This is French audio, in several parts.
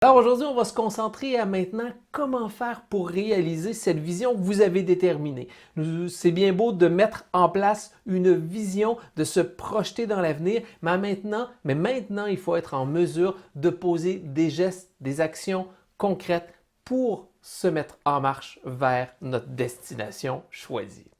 Alors aujourd'hui, on va se concentrer à maintenant comment faire pour réaliser cette vision que vous avez déterminée. C'est bien beau de mettre en place une vision, de se projeter dans l'avenir, mais maintenant, il faut être en mesure de poser des gestes, des actions concrètes pour se mettre en marche vers notre destination choisie.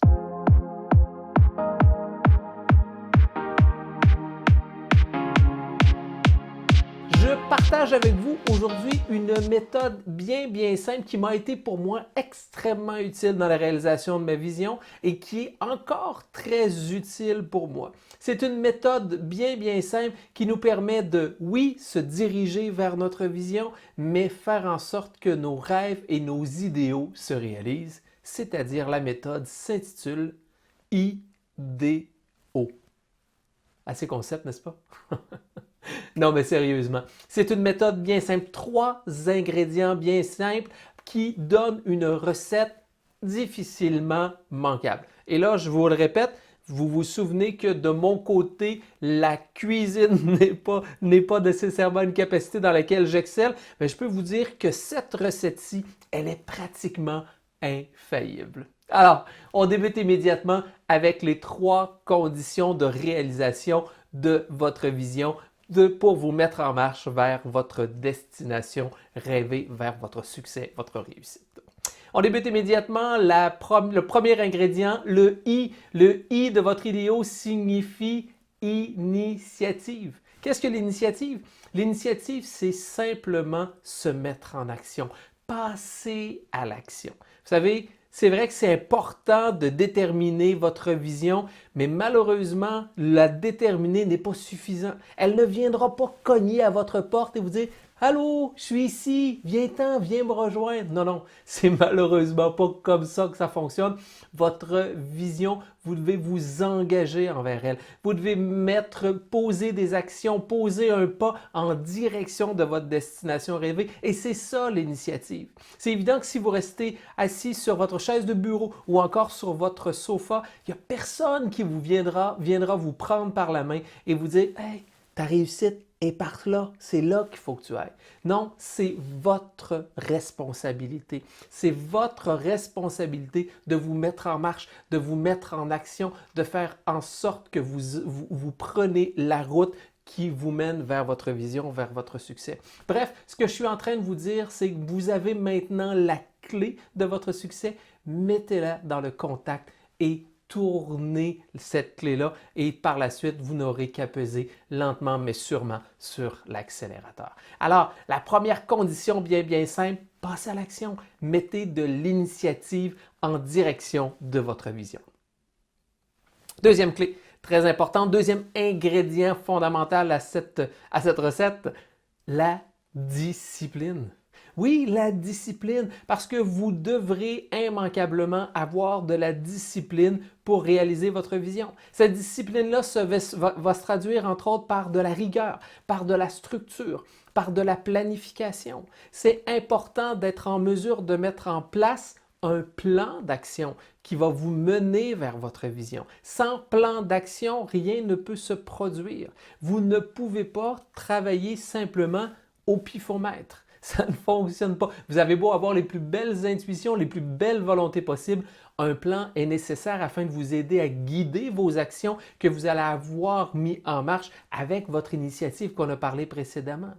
Je partage avec vous aujourd'hui une méthode bien simple qui m'a été pour moi extrêmement utile dans la réalisation de ma vision et qui est encore très utile pour moi. C'est une méthode bien simple qui nous permet de, oui, se diriger vers notre vision, mais faire en sorte que nos rêves et nos idéaux se réalisent, c'est-à-dire la méthode s'intitule IDO. Assez concept, n'est-ce pas? Non, mais sérieusement, c'est une méthode bien simple. 3 ingrédients bien simples qui donnent une recette difficilement manquable. Et là, je vous le répète, vous vous souvenez que de mon côté, la cuisine n'est pas nécessairement une capacité dans laquelle j'excelle, mais je peux vous dire que cette recette-ci, elle est pratiquement infaillible. Alors, on débute immédiatement avec les 3 conditions de réalisation de votre vision pour vous mettre en marche vers votre destination rêvée, vers votre succès, votre réussite. On débute immédiatement le premier ingrédient, le I. Le I de votre idéal signifie initiative. Qu'est-ce que l'initiative? L'initiative, c'est simplement se mettre en action, passer à l'action. Vous savez, c'est vrai que c'est important de déterminer votre vision, mais malheureusement, la déterminer n'est pas suffisant. Elle ne viendra pas cogner à votre porte et vous dire « Allô, je suis ici, viens-t'en, viens me rejoindre. » Non, c'est malheureusement pas comme ça que ça fonctionne. Votre vision, vous devez vous engager envers elle. Vous devez poser des actions, poser un pas en direction de votre destination rêvée. Et c'est ça l'initiative. C'est évident que si vous restez assis sur votre chaise de bureau ou encore sur votre sofa, il n'y a personne qui viendra vous prendre par la main et vous dire « Hey, ta réussite est par là, c'est là qu'il faut que tu ailles. » Non, c'est votre responsabilité. C'est votre responsabilité de vous mettre en marche, de vous mettre en action, de faire en sorte que vous prenez la route qui vous mène vers votre vision, vers votre succès. Bref, ce que je suis en train de vous dire, c'est que vous avez maintenant la clé de votre succès. Mettez-la dans le contact et tournez cette clé-là et par la suite, vous n'aurez qu'à peser lentement mais sûrement sur l'accélérateur. Alors, la première condition bien simple, passez à l'action. Mettez de l'initiative en direction de votre vision. Deuxième clé, très importante, deuxième ingrédient fondamental à cette recette, la discipline. Oui, la discipline, parce que vous devrez immanquablement avoir de la discipline pour réaliser votre vision. Cette discipline-là va se traduire entre autres par de la rigueur, par de la structure, par de la planification. C'est important d'être en mesure de mettre en place un plan d'action qui va vous mener vers votre vision. Sans plan d'action, rien ne peut se produire. Vous ne pouvez pas travailler simplement au pifomètre. Ça ne fonctionne pas. Vous avez beau avoir les plus belles intuitions, les plus belles volontés possibles, un plan est nécessaire afin de vous aider à guider vos actions que vous allez avoir mis en marche avec votre initiative qu'on a parlé précédemment.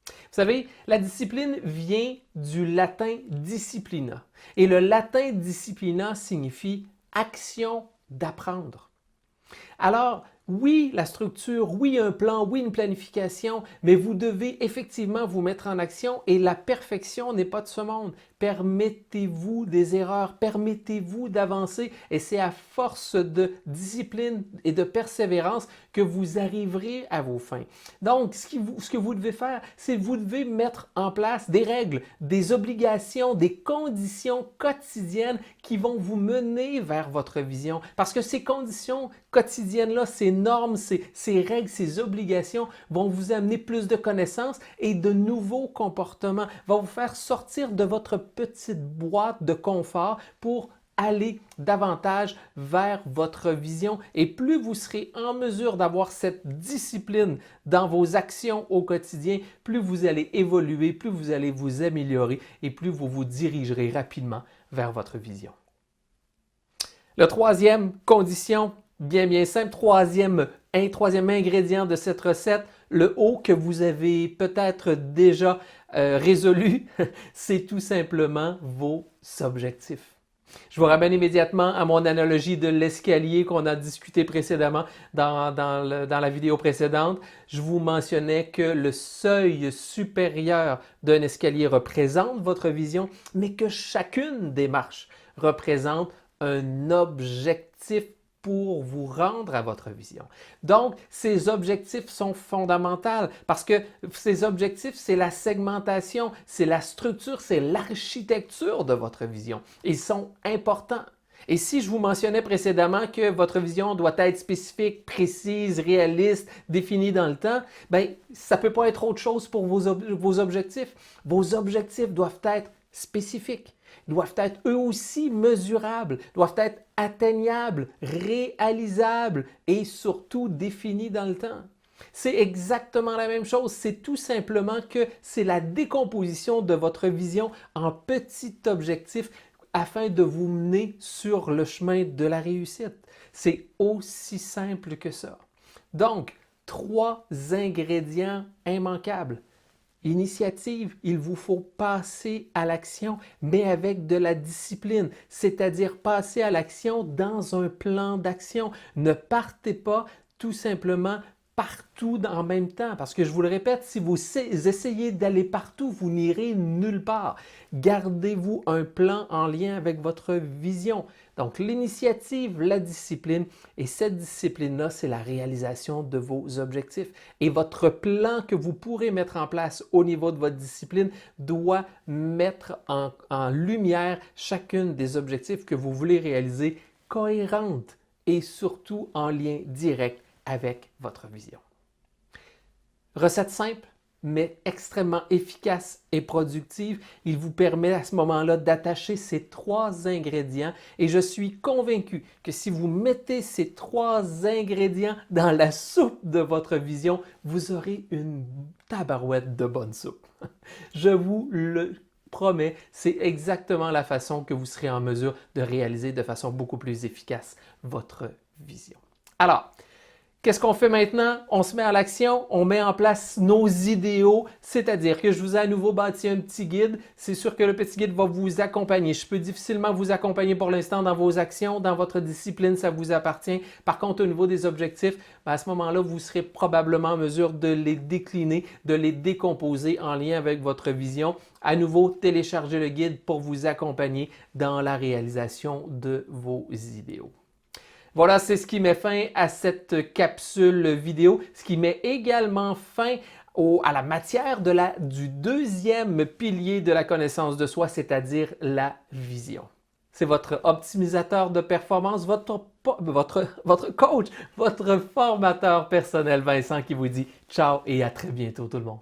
Vous savez, la discipline vient du latin disciplina. Et le latin disciplina signifie action d'apprendre. Alors, oui, la structure, oui, un plan, oui, une planification, mais vous devez effectivement vous mettre en action et la perfection n'est pas de ce monde. Permettez-vous des erreurs, permettez-vous d'avancer et c'est à force de discipline et de persévérance que vous arriverez à vos fins. Donc, ce que vous devez faire, c'est que vous devez mettre en place des règles, des obligations, des conditions quotidiennes qui vont vous mener vers votre vision. Parce que ces conditions quotidiennes-là, ces normes, ces règles, ces obligations vont vous amener plus de connaissances et de nouveaux comportements, vont vous faire sortir de votre petite boîte de confort pour aller davantage vers votre vision et plus vous serez en mesure d'avoir cette discipline dans vos actions au quotidien, plus vous allez évoluer, plus vous allez vous améliorer et plus vous vous dirigerez rapidement vers votre vision. La troisième condition, bien simple, troisième ingrédient de cette recette, le haut que vous avez peut-être déjà résolu, c'est tout simplement vos objectifs. Je vous ramène immédiatement à mon analogie de l'escalier qu'on a discuté précédemment dans la vidéo précédente. Je vous mentionnais que le seuil supérieur d'un escalier représente votre vision, mais que chacune des marches représente un objectif pour vous rendre à votre vision. Donc, ces objectifs sont fondamentaux parce que ces objectifs, c'est la segmentation, c'est la structure, c'est l'architecture de votre vision. Ils sont importants. Et si je vous mentionnais précédemment que votre vision doit être spécifique, précise, réaliste, définie dans le temps, bien, ça ne peut pas être autre chose pour vos objectifs. Vos objectifs doivent être spécifiques, doivent être eux aussi mesurables, doivent être atteignables, réalisables et surtout définis dans le temps. C'est exactement la même chose, c'est tout simplement que c'est la décomposition de votre vision en petits objectifs afin de vous mener sur le chemin de la réussite. C'est aussi simple que ça. Donc, 3 ingrédients immanquables. Initiative, il vous faut passer à l'action, mais avec de la discipline, c'est-à-dire passer à l'action dans un plan d'action. Ne partez pas tout simplement partout en même temps, parce que je vous le répète, si vous essayez d'aller partout, vous n'irez nulle part. Gardez-vous un plan en lien avec votre vision. Donc, l'initiative, la discipline, et cette discipline-là, c'est la réalisation de vos objectifs. Et votre plan que vous pourrez mettre en place au niveau de votre discipline doit mettre en lumière chacune des objectifs que vous voulez réaliser cohérente et surtout en lien direct avec votre vision. Recette simple, mais extrêmement efficace et productive. Il vous permet à ce moment-là d'attacher ces 3 ingrédients et je suis convaincu que si vous mettez ces 3 ingrédients dans la soupe de votre vision, vous aurez une tabarouette de bonne soupe. Je vous le promets, c'est exactement la façon que vous serez en mesure de réaliser de façon beaucoup plus efficace votre vision. Alors, qu'est-ce qu'on fait maintenant? On se met à l'action, on met en place nos idéaux, c'est-à-dire que je vous ai à nouveau bâti un petit guide. C'est sûr que le petit guide va vous accompagner. Je peux difficilement vous accompagner pour l'instant dans vos actions, dans votre discipline, ça vous appartient. Par contre, au niveau des objectifs, à ce moment-là, vous serez probablement en mesure de les décliner, de les décomposer en lien avec votre vision. À nouveau, téléchargez le guide pour vous accompagner dans la réalisation de vos idéaux. Voilà, c'est ce qui met fin à cette capsule vidéo, ce qui met également fin à la matière du deuxième pilier de la connaissance de soi, c'est-à-dire la vision. C'est votre optimisateur de performance, votre coach, votre formateur personnel Vincent qui vous dit ciao et à très bientôt tout le monde.